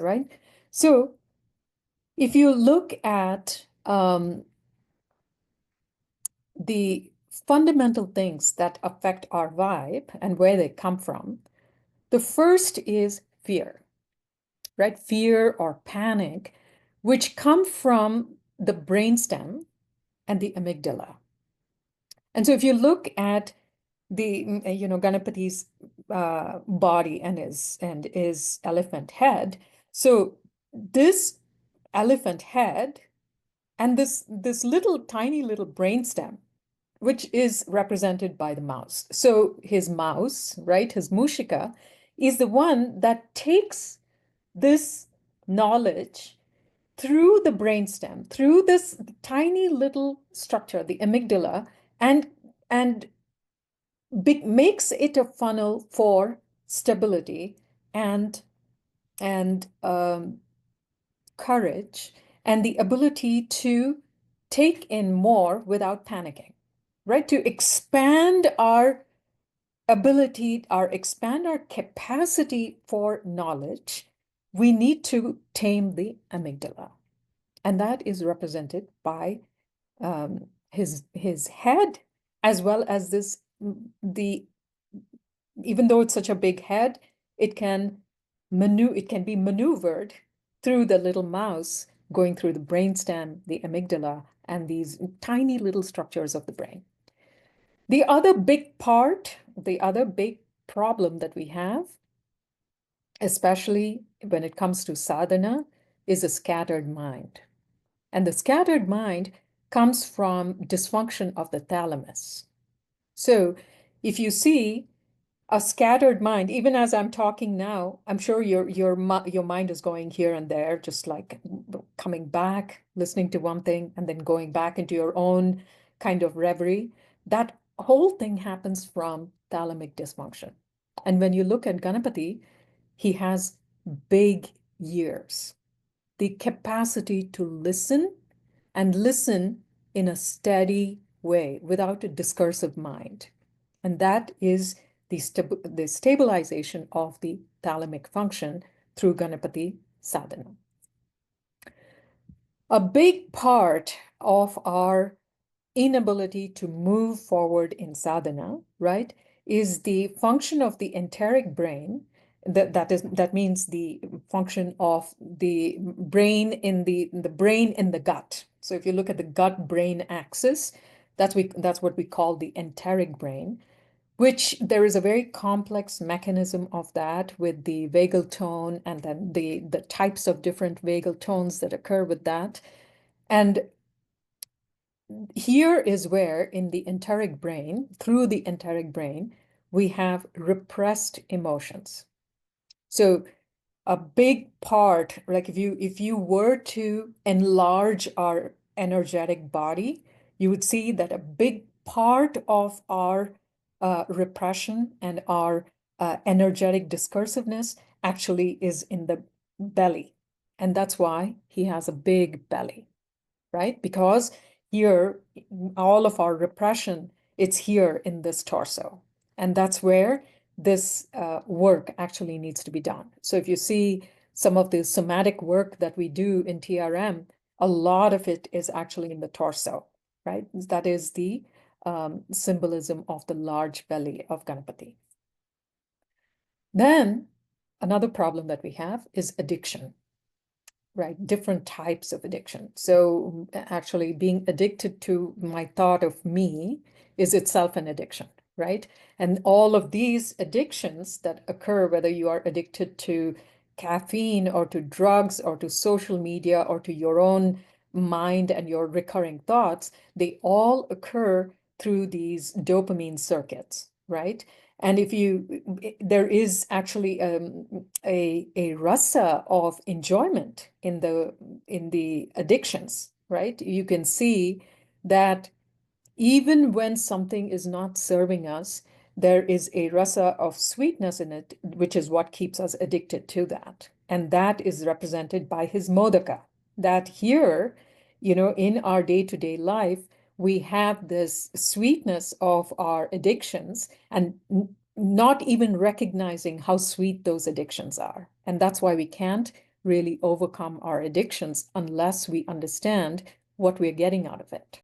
right? So if you look at the fundamental things that affect our vibe and where they come from, the first is fear, right? Fear or panic, which come from the brainstem and the amygdala. And so if you look at the, Ganapati's body and his elephant head, so this elephant head and this little tiny little brainstem, which is represented by the mouse. So his mouse, right, his mushika, is the one that takes this knowledge through the brainstem, through this tiny little structure, the amygdala, and makes it a funnel for stability and and courage and the ability to take in more without panicking, right? To expand our ability, expand our capacity for knowledge, we need to tame the amygdala. And that is represented by his head, as well as the even though it's such a big head, it can be maneuvered through the little mouse going through the brainstem, the amygdala, and these tiny little structures of the brain. The other big problem that we have, especially when it comes to sadhana, is a scattered mind. And the scattered mind comes from dysfunction of the thalamus. So if you see a scattered mind, even as I'm talking now, I'm sure your mind is going here and there, just like coming back, listening to one thing, and then going back into your own kind of reverie. That whole thing happens from thalamic dysfunction. And when you look at Ganapati, he has big ears, the capacity to listen and listen in a steady way without a discursive mind. And that is the stabilization of the thalamic function through Ganapati sadhana. A big part of our inability to move forward in sadhana, right, is the function of the enteric brain. That means the function of the brain in the brain in the gut. So if you look at the gut-brain axis, that's what we call the enteric brain, which there is a very complex mechanism of that with the vagal tone and then the types of different vagal tones that occur with that. And here is where in the enteric brain, through the enteric brain, we have repressed emotions. So a big part, like if you were to enlarge our energetic body, you would see that a big part of our repression and our energetic discursiveness actually is in the belly. And that's why he has a big belly, right? Because here, all of our repression, it's here in this torso. And that's where this work actually needs to be done. So if you see some of the somatic work that we do in TRM, a lot of it is actually in the torso, right? That is the symbolism of the large belly of Ganapati. Then another problem that we have is addiction, right? Different types of addiction. So actually being addicted to my thought of me is itself an addiction, right? And all of these addictions that occur, whether you are addicted to caffeine or to drugs or to social media or to your own mind and your recurring thoughts, they all occur through these dopamine circuits, right? And there is actually a rasa of enjoyment in the addictions, right? You can see that even when something is not serving us, there is a rasa of sweetness in it, which is what keeps us addicted to that. And that is represented by his modaka. That here, in our day-to-day life, we have this sweetness of our addictions and not even recognizing how sweet those addictions are. And that's why we can't really overcome our addictions unless we understand what we're getting out of it.